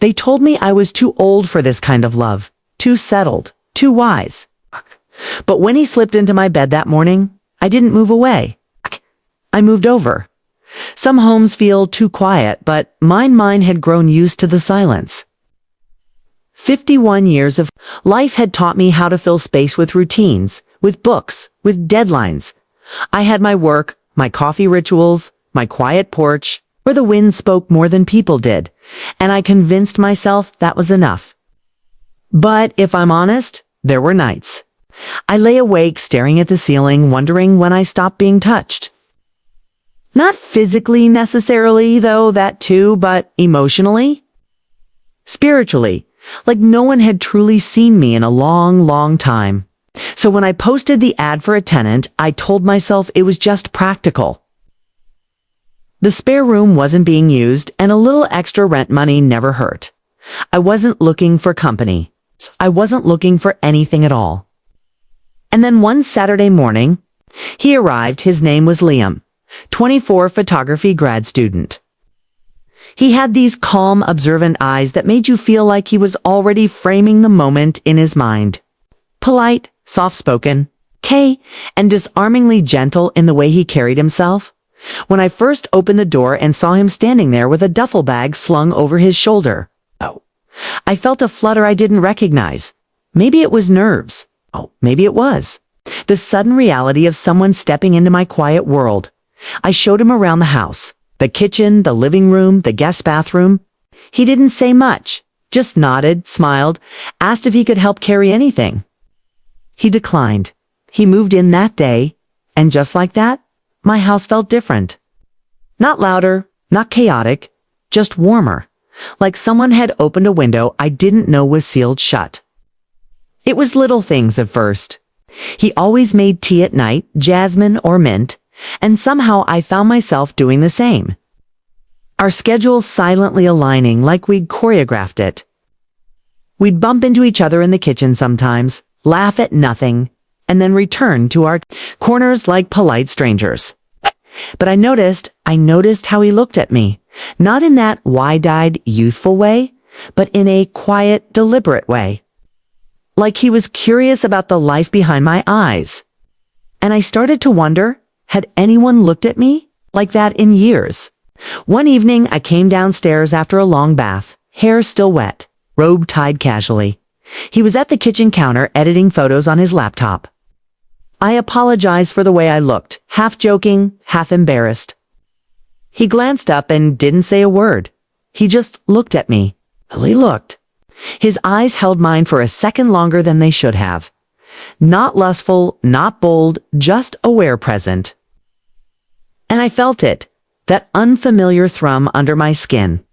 They told me I was too old for this kind of love, too settled, too wise. But when he slipped into my bed that morning, I didn't move away. I moved over. Some homes feel too quiet, but mine had grown used to the silence. 51 years of life had taught me how to fill space with routines, with books, with deadlines. I had my work, my coffee rituals, my quiet porch, where the wind spoke more than people did, and I convinced myself that was enough. But if I'm honest, there were nights. I lay awake staring at the ceiling, wondering when I stopped being touched. Not physically necessarily, though, that too, but emotionally. Spiritually, like no one had truly seen me in a long time. So when I posted the ad for a tenant, I told myself it was just practical. The spare room wasn't being used, and a little extra rent money never hurt. I wasn't looking for company. I wasn't looking for anything at all. And then one Saturday morning, he arrived. His name was Liam, 24 photography grad student. He had these calm, observant eyes that made you feel like he was already framing the moment in his mind. Polite, soft-spoken, and disarmingly gentle in the way he carried himself. When I first opened the door and saw him standing there with a duffel bag slung over his shoulder, I felt a flutter I didn't recognize. Maybe it was nerves. Maybe it was the sudden reality of someone stepping into my quiet world. I showed him around the house, the kitchen, the living room, the guest bathroom. He didn't say much, just nodded, smiled, asked if he could help carry anything. He declined. He moved in that day, and just like that, my house felt different. Not louder, not chaotic, just warmer, like someone had opened a window I didn't know was sealed shut. It was little things at first. He always made tea at night, jasmine or mint, and somehow I found myself doing the same. Our schedules silently aligning like we'd choreographed it. We'd bump into each other in the kitchen sometimes, laugh at nothing, and then return to our corners like polite strangers. But I noticed how he looked at me, not in that wide-eyed, youthful way, but in a quiet, deliberate way. Like he was curious about the life behind my eyes. And I started to wonder, had anyone looked at me like that in years? One evening, I came downstairs after a long bath, hair still wet, robe tied casually. He was at the kitchen counter editing photos on his laptop. I apologized for the way I looked, half joking, half embarrassed. He glanced up and didn't say a word. He just looked at me. Well, he looked. His eyes held mine for a second longer than they should have. Not lustful, not bold, just aware present. And I felt it, that unfamiliar thrum under my skin.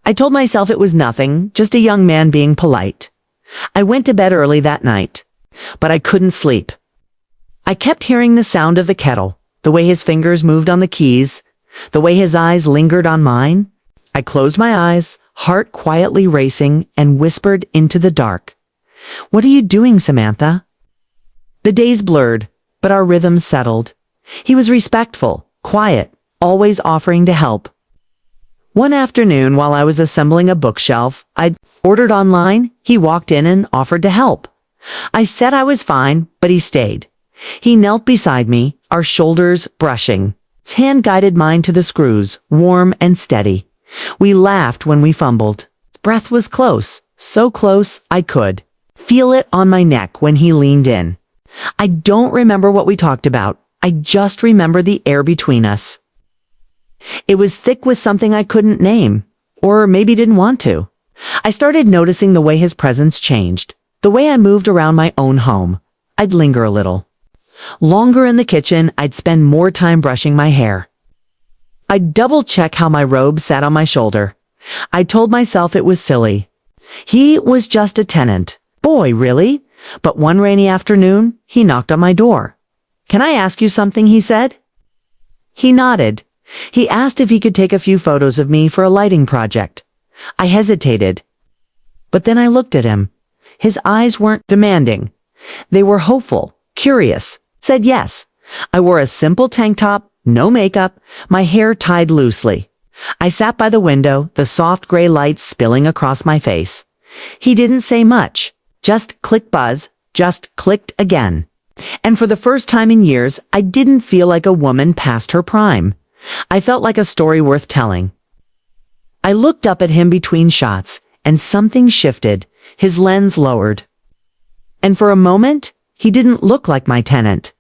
I told myself it was nothing, just a young man being polite. I went to bed early that night, but I couldn't sleep. I kept hearing the sound of the kettle, the way his fingers moved on the keys, the way his eyes lingered on mine. I closed my eyes, heart quietly racing, and whispered into the dark. "What are you doing, Samantha?" The days blurred, but our rhythms settled. He was respectful, quiet, always offering to help. One afternoon, while I was assembling a bookshelf I'd ordered online, he walked in and offered to help. I said I was fine, but he stayed. He knelt beside me, our shoulders brushing. His hand guided mine to the screws, warm and steady. We laughed when we fumbled. His breath was close, so close I could feel it on my neck when he leaned in. I don't remember what we talked about. I just remember the air between us. It was thick with something I couldn't name, or maybe didn't want to. I started noticing the way his presence changed, the way I moved around my own home. I'd linger a little. Longer in the kitchen, I'd spend more time brushing my hair. I'd double-check how my robe sat on my shoulder. I told myself it was silly. He was just a tenant. Boy, really? But one rainy afternoon, he knocked on my door. "Can I ask you something?" he said. He nodded. He asked if he could take a few photos of me for a lighting project. I hesitated. But then I looked at him. His eyes weren't demanding. They were hopeful, curious. Said yes. I wore a simple tank top, no makeup, my hair tied loosely. I sat by the window, the soft gray light spilling across my face. He didn't say much, just click buzz, just clicked again. And for the first time in years, I didn't feel like a woman past her prime. I felt like a story worth telling. I looked up at him between shots, and something shifted, his lens lowered. And for a moment, he didn't look like my tenant.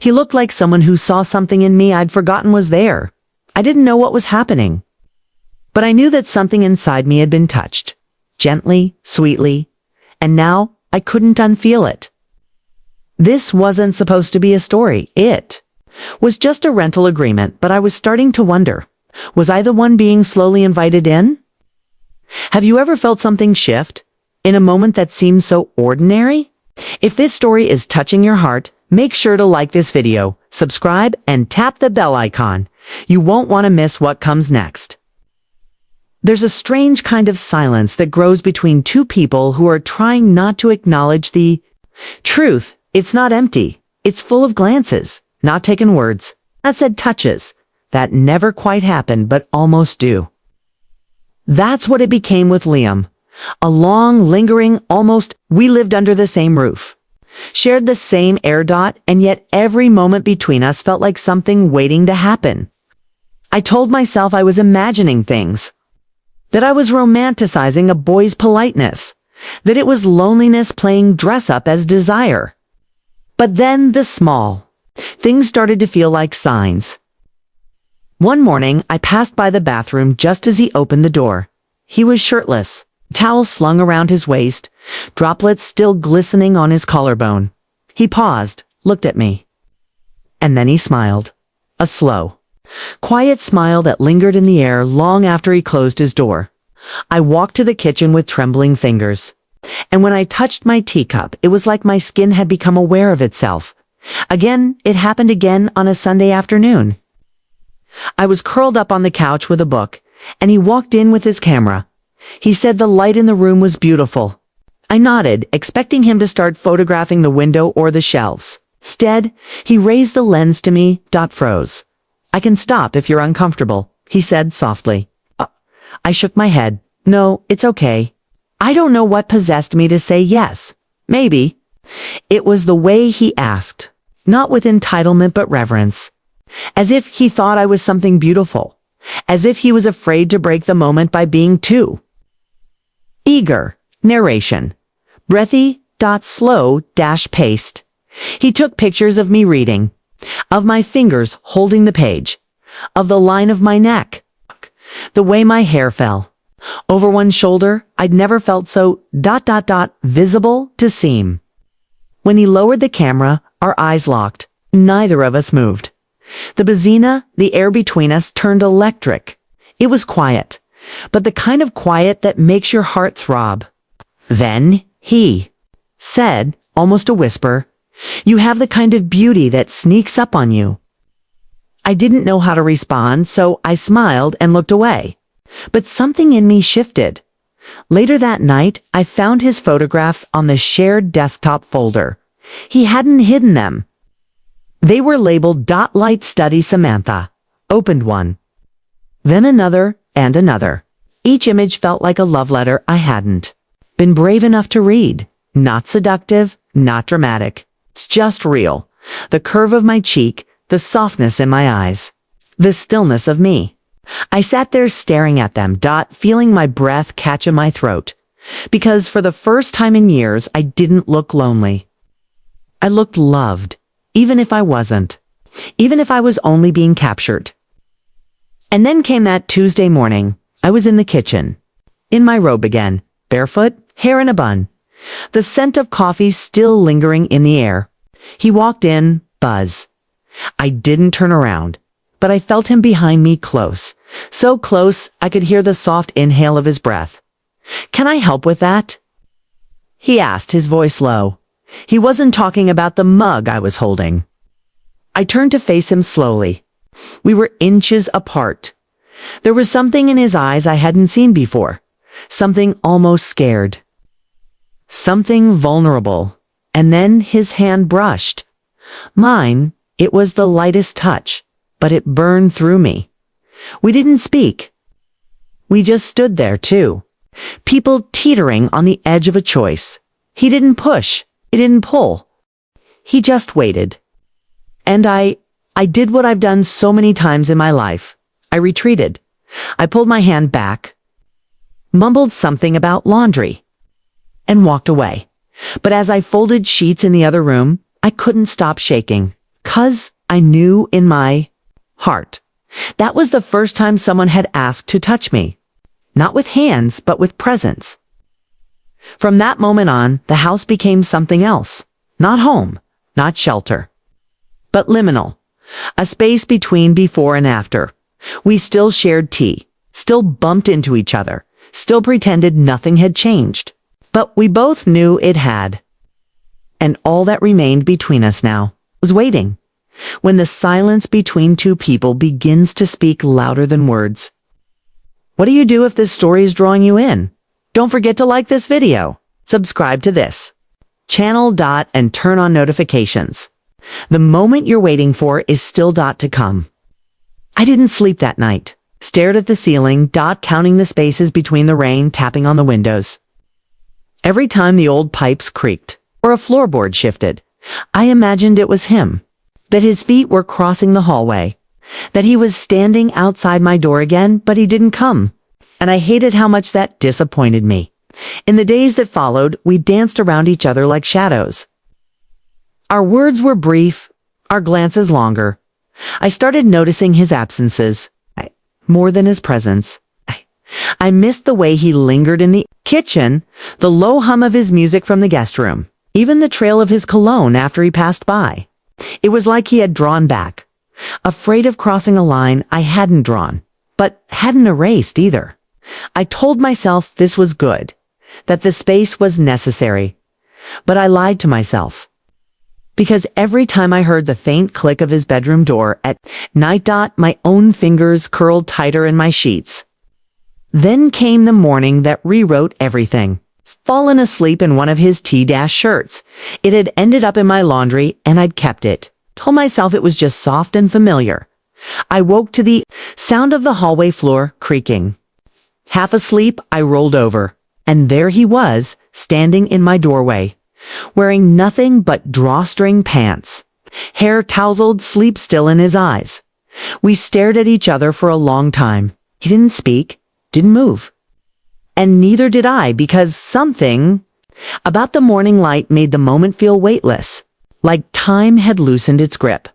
He looked like someone who saw something in me I'd forgotten was there. I didn't know what was happening. But I knew that something inside me had been touched. Gently, sweetly. And now, I couldn't unfeel it. This wasn't supposed to be a story. It was just a rental agreement, but I was starting to wonder. Was I the one being slowly invited in? Have you ever felt something shift in a moment that seemed so ordinary? If this story is touching your heart, make sure to like this video, subscribe, and tap the bell icon. You won't want to miss what comes next. There's a strange kind of silence that grows between two people who are trying not to acknowledge the truth. It's not empty. It's full of glances, not taken words, not said touches, that never quite happened but almost do. That's what it became with Liam. A long, lingering, we lived under the same roof, shared the same air dot, and yet every moment between us felt like something waiting to happen. I told myself I was imagining things, that I was romanticizing a boy's politeness, that it was loneliness playing dress up as desire. But then the small things started to feel like signs. One morning, I passed by the bathroom just as he opened the door. He was shirtless, towel slung around his waist, droplets still glistening on his collarbone. He paused, looked at me. And then he smiled. A slow, quiet smile that lingered in the air long after he closed his door. I walked to the kitchen with trembling fingers. And when I touched my teacup, it was like my skin had become aware of itself. Again, it happened again on a Sunday afternoon. I was curled up on the couch with a book, and he walked in with his camera. He said the light in the room was beautiful. I nodded, expecting him to start photographing the window or the shelves. Instead, he raised the lens to me, froze. I can stop if you're uncomfortable, he said softly. I shook my head. No, it's okay. I don't know what possessed me to say yes. Maybe. It was the way he asked, not with entitlement but reverence. As if he thought I was something beautiful. As if he was afraid to break the moment by being too eager. Narration. Breathy, slow, paced. He took pictures of me reading. Of my fingers holding the page. Of the line of my neck. The way my hair fell. Over one shoulder, I'd never felt so visible to seem. When he lowered the camera, our eyes locked. Neither of us moved. The bazzina, the air between us, turned electric. It was quiet, but the kind of quiet that makes your heart throb. Then he said, almost a whisper, "You have the kind of beauty that sneaks up on you." I didn't know how to respond, so I smiled and looked away. But something in me shifted. Later that night, I found his photographs on the shared desktop folder. He hadn't hidden them. They were labeled "Light Study Samantha." Opened one. Then another and another. Each image felt like a love letter I hadn't been brave enough to read. Not seductive, not dramatic. It's just real. The curve of my cheek, the softness in my eyes, the stillness of me. I sat there staring at them, feeling my breath catch in my throat. Because for the first time in years, I didn't look lonely. I looked loved. Even if I wasn't. Even if I was only being captured. And then came that Tuesday morning. I was in the kitchen. In my robe again. Barefoot, hair in a bun. The scent of coffee still lingering in the air. He walked in, buzz. I didn't turn around. But I felt him behind me close. So close, I could hear the soft inhale of his breath. "Can I help with that?" he asked, his voice low. He wasn't talking about the mug I was holding. I turned to face him slowly. We were inches apart. There was something in his eyes I hadn't seen before. Something almost scared. Something vulnerable. And then his hand brushed. Mine, it was the lightest touch, but it burned through me. We didn't speak, We just stood there, too. People teetering on the edge of a choice. He didn't push. He didn't pull. He just waited. And I did what I've done so many times in my life. I retreated. I pulled my hand back, mumbled something about laundry, and walked away. But as I folded sheets in the other room, I couldn't stop shaking, 'cause I knew in my heart that was the first time someone had asked to touch me. Not with hands, but with presence. From that moment on, the house became something else. Not home, not shelter, but liminal. A space between before and after. We still shared tea, still bumped into each other, still pretended nothing had changed. But we both knew it had. And all that remained between us now was waiting. When the silence between two people begins to speak louder than words. What do you do if this story is drawing you in? Don't forget to like this video, subscribe to this channel, and turn on notifications. The moment you're waiting for is still to come. I didn't sleep that night. Stared at the ceiling, counting the spaces between the rain tapping on the windows. Every time the old pipes creaked, or a floorboard shifted, I imagined it was him. That his feet were crossing the hallway. That he was standing outside my door again, but he didn't come. And I hated how much that disappointed me. In the days that followed, we danced around each other like shadows. Our words were brief, our glances longer. I started noticing his absences, more than his presence. I missed the way he lingered in the kitchen, the low hum of his music from the guest room, even the trail of his cologne after he passed by. It was like he had drawn back, afraid of crossing a line I hadn't drawn, but hadn't erased either. I told myself this was good, that the space was necessary, but I lied to myself. Because every time I heard the faint click of his bedroom door at night, my own fingers curled tighter in my sheets. Then came the morning that rewrote everything. Fallen asleep in one of his tea-shirts. It had ended up in my laundry, and I'd kept it. Told myself it was just soft and familiar. I woke to the sound of the hallway floor creaking. Half asleep, I rolled over, and there he was, standing in my doorway, wearing nothing but drawstring pants, hair tousled, sleep still in his eyes. We stared at each other for a long time. He didn't speak, didn't move. And neither did I, because something about the morning light made the moment feel weightless, like time had loosened its grip.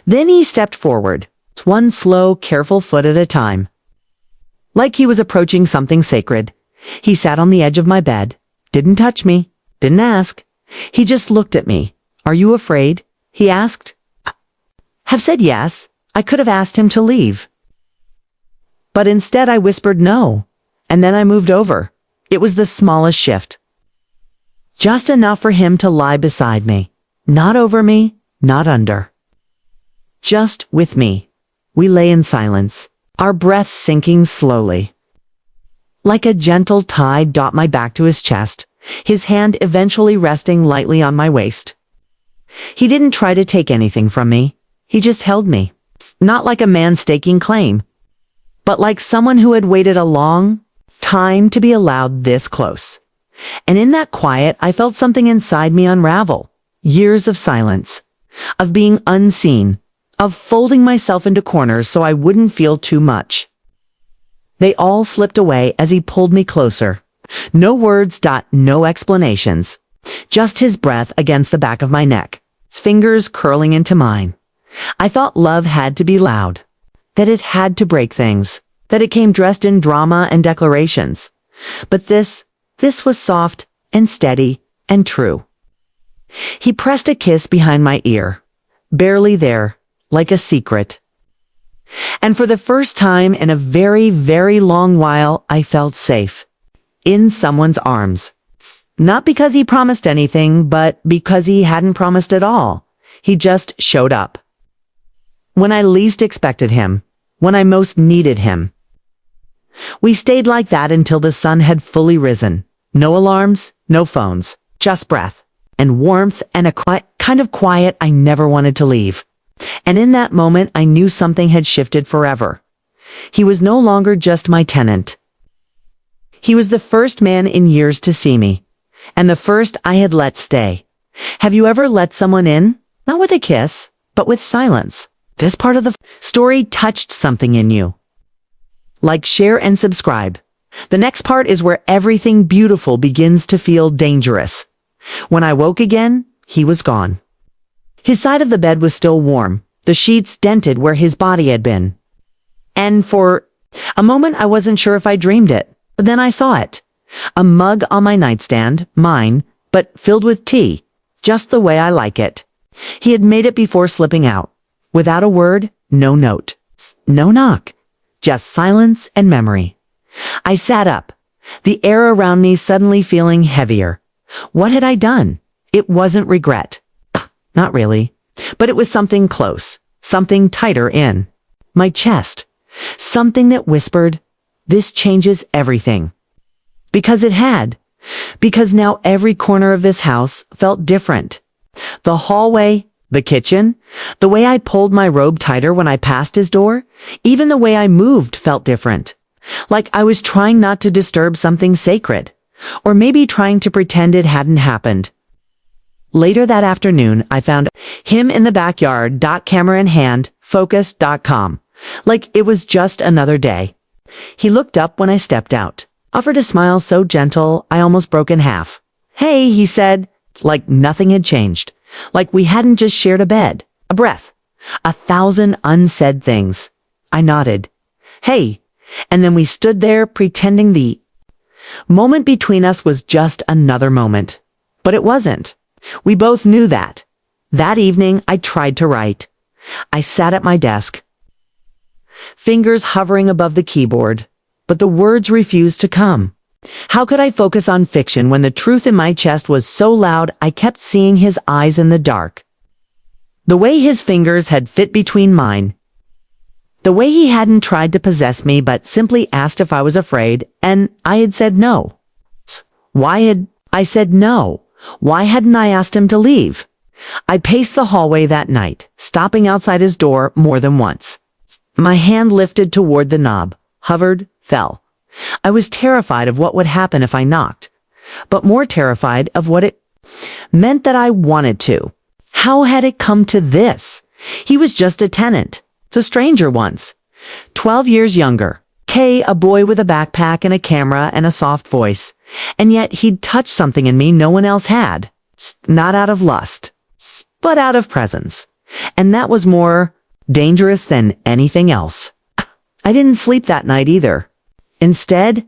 Then he stepped forward, one slow, careful foot at a time. Like he was approaching something sacred. He sat on the edge of my bed, didn't touch me, didn't ask. He just looked at me. "Are you afraid?" he asked. Have said yes. I could have asked him to leave. But instead I whispered no, and then I moved over. It was the smallest shift. Just enough for him to lie beside me. Not over me, not under. Just with me. We lay in silence, our breaths sinking slowly. Like a gentle tide my back to his chest, his hand eventually resting lightly on my waist. He didn't try to take anything from me. He just held me. Not like a man staking claim, but like someone who had waited a long time to be allowed this close. And in that quiet, I felt something inside me unravel. Years of silence, of being unseen, of folding myself into corners so I wouldn't feel too much. They all slipped away as he pulled me closer. No words, no explanations. Just his breath against the back of my neck, his fingers curling into mine. I thought love had to be loud, that it had to break things, that it came dressed in drama and declarations. But this was soft and steady and true. He pressed a kiss behind my ear, barely there, like a secret. And for the first time in a very, very long while, I felt safe. In someone's arms. Not because he promised anything, but because he hadn't promised at all. He just showed up. When I least expected him. When I most needed him. We stayed like that until the sun had fully risen. No alarms, no phones, just breath and warmth and a kind of quiet I never wanted to leave. And in that moment, I knew something had shifted forever. He was no longer just my tenant. He was the first man in years to see me, and the first I had let stay. Have you ever let someone in? Not with a kiss, but with silence. This part of the story touched something in you. Like, share, and subscribe. The next part is where everything beautiful begins to feel dangerous. When I woke again, he was gone. His side of the bed was still warm, the sheets dented where his body had been. And for a moment I wasn't sure if I dreamed it, but then I saw it. A mug on my nightstand, mine, but filled with tea, just the way I like it. He had made it before slipping out. Without a word, no note, no knock, just silence and memory. I sat up, the air around me suddenly feeling heavier. What had I done? It wasn't regret. Not really. But it was something close, something tighter in my chest, something that whispered, this changes everything. Because it had. Because now every corner of this house felt different. The hallway, the kitchen, the way I pulled my robe tighter when I passed his door, even the way I moved felt different. Like I was trying not to disturb something sacred, or maybe trying to pretend it hadn't happened. Later that afternoon, I found him in the backyard, camera in hand, focus.com. Like it was just another day. He looked up when I stepped out, offered a smile so gentle I almost broke in half. Hey, he said, like nothing had changed. Like we hadn't just shared a bed, a breath, 1,000 unsaid things. I nodded. Hey. And then we stood there pretending the moment between us was just another moment. But it wasn't. We both knew that. That evening, I tried to write. I sat at my desk, fingers hovering above the keyboard, but the words refused to come. How could I focus on fiction when the truth in my chest was so loud I kept seeing his eyes in the dark? The way his fingers had fit between mine. The way he hadn't tried to possess me but simply asked if I was afraid, and I had said no. Why had I said no? Why hadn't I asked him to leave? I paced the hallway that night, stopping outside his door more than once. My hand lifted toward the knob, hovered, fell. I was terrified of what would happen if I knocked, but more terrified of what it meant that I wanted to. How had it come to this? He was just a tenant, a stranger once, 12 years younger. Kay, a boy with a backpack and a camera and a soft voice. And yet he'd touched something in me no one else had. Not out of lust, but out of presence. And that was more dangerous than anything else. I didn't sleep that night either. Instead,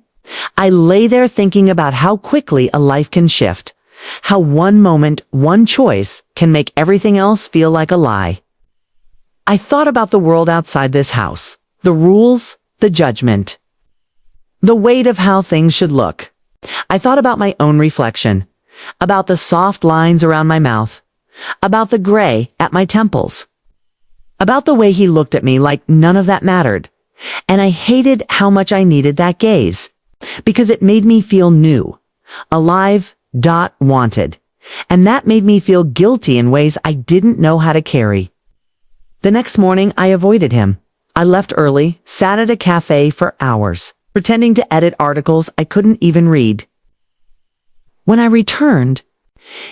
I lay there thinking about how quickly a life can shift, how one moment, one choice can make everything else feel like a lie. I thought about the world outside this house, the rules, the judgment, the weight of how things should look. I thought about my own reflection, about the soft lines around my mouth, about the gray at my temples, about the way he looked at me like none of that mattered. And I hated how much I needed that gaze, because it made me feel new, alive, wanted. And that made me feel guilty in ways I didn't know how to carry. The next morning, I avoided him. I left early, sat at a cafe for hours, pretending to edit articles I couldn't even read. When I returned,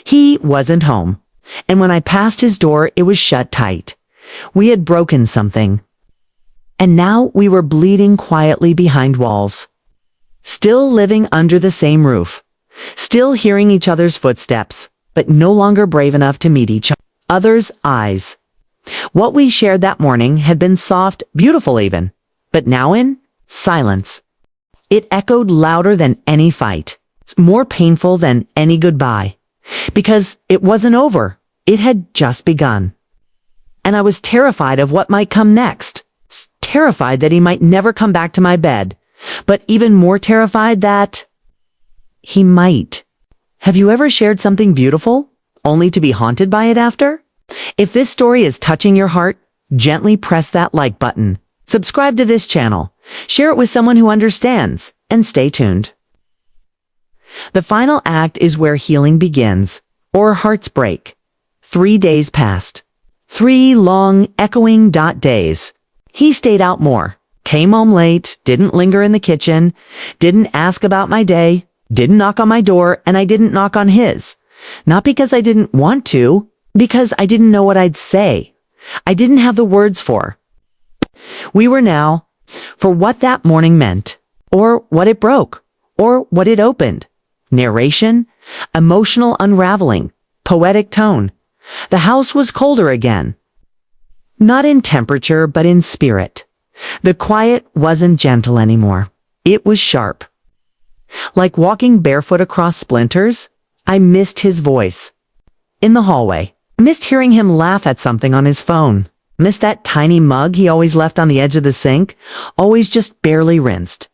he wasn't home. And when I passed his door, it was shut tight. We had broken something. And now we were bleeding quietly behind walls. Still living under the same roof. Still hearing each other's footsteps, but no longer brave enough to meet each other's eyes. What we shared that morning had been soft, beautiful even, but now in silence. It echoed louder than any fight, more painful than any goodbye, because it wasn't over. It had just begun. And I was terrified of what might come next, terrified that he might never come back to my bed, but even more terrified that he might. Have you ever shared something beautiful, only to be haunted by it after? If this story is touching your heart, gently press that like button. Subscribe to this channel. Share it with someone who understands, and stay tuned. The final act is where healing begins, or hearts break. 3 days passed. 3 long, echoing days. He stayed out more, Came home late, didn't linger in the kitchen, didn't ask about my day, didn't knock on my door, and I didn't knock on his. Not because I didn't want to, because I didn't know what I'd say. I didn't have the words for. We were now, for what that morning meant, or what it broke, or what it opened. Narration, emotional unraveling, poetic tone. The house was colder again. Not in temperature, but in spirit. The quiet wasn't gentle anymore. It was sharp. Like walking barefoot across splinters, I missed his voice. In the hallway, missed hearing him laugh at something on his phone. Missed that tiny mug he always left on the edge of the sink, always just barely rinsed.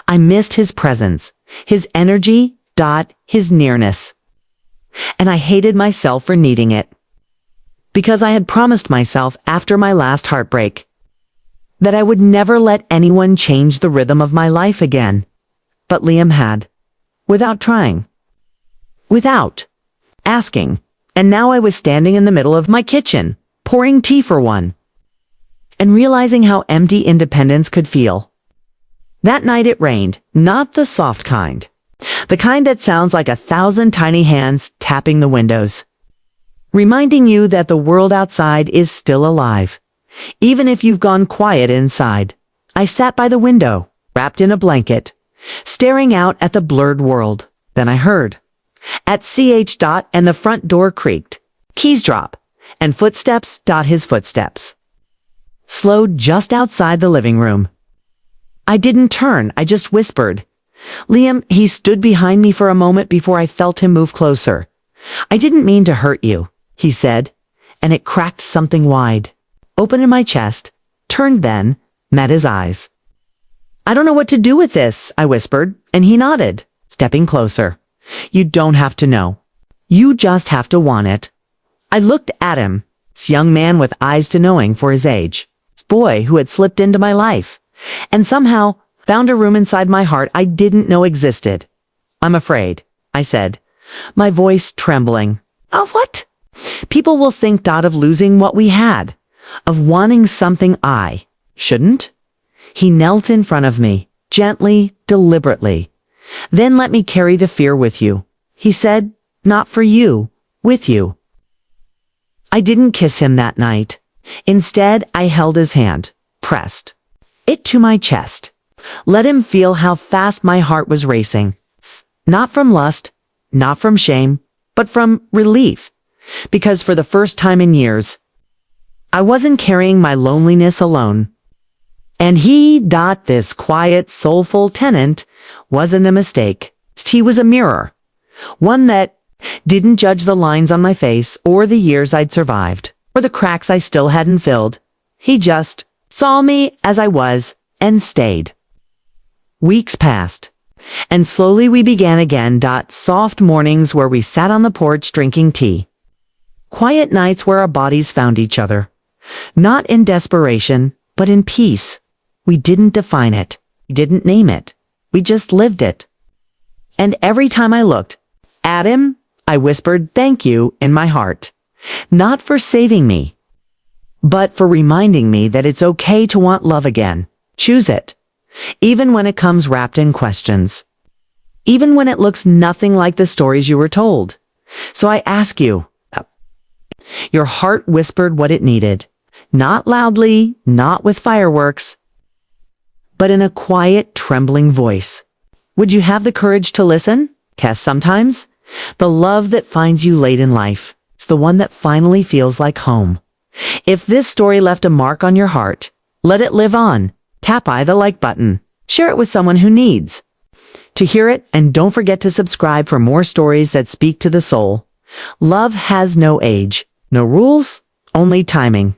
I missed his presence, his energy, his nearness. And I hated myself for needing it. Because I had promised myself after my last heartbreak that I would never let anyone change the rhythm of my life again. But Liam had, without trying, without asking. And now I was standing in the middle of my kitchen, pouring tea for one, and realizing how empty independence could feel. That night it rained, not the soft kind. The kind that sounds like 1,000 tiny hands tapping the windows, reminding you that the world outside is still alive, even if you've gone quiet inside. I sat by the window, wrapped in a blanket, staring out at the blurred world. Then I heard, at CH. And the front door creaked, keys drop, and footsteps. His footsteps slowed just outside the living room. I didn't turn, I just whispered, "Liam." He stood behind me for a moment before I felt him move closer. "I didn't mean to hurt you," he said, and it cracked something wide, open in my chest, turned then, met his eyes. "I don't know what to do with this," I whispered, and he nodded, stepping closer. "You don't have to know. You just have to want it." I looked at him, this young man with eyes to knowing for his age, this boy who had slipped into my life, and somehow found a room inside my heart I didn't know existed. "I'm afraid," I said, my voice trembling. "Of what?" "People will think, of losing what we had, of wanting something I shouldn't." He knelt in front of me, gently, deliberately. "Then let me carry the fear with you," he said, "not for you, with you." I didn't kiss him that night. Instead, I held his hand, pressed it to my chest. Let him feel how fast my heart was racing. Not from lust, not from shame, but from relief. Because for the first time in years, I wasn't carrying my loneliness alone. And he, this quiet, soulful tenant, wasn't a mistake. He was a mirror. One that didn't judge the lines on my face, or the years I'd survived, or the cracks I still hadn't filled. He just saw me as I was, and stayed. Weeks passed, and slowly we began again. Soft mornings where we sat on the porch drinking tea. Quiet nights where our bodies found each other. Not in desperation, but in peace. We didn't define it. We didn't name it. We just lived it. And every time I looked at him, I whispered thank you in my heart. Not for saving me, but for reminding me that it's okay to want love again. Choose it. Even when it comes wrapped in questions. Even when it looks nothing like the stories you were told. So I ask you, your heart whispered what it needed. Not loudly, not with fireworks, but in a quiet, trembling voice. Would you have the courage to listen? 'Cause sometimes, the love that finds you late in life, it's the one that finally feels like home. If this story left a mark on your heart, let it live on. Tap the like button. Share it with someone who needs to hear it, and don't forget to subscribe for more stories that speak to the soul. Love has no age, no rules, only timing.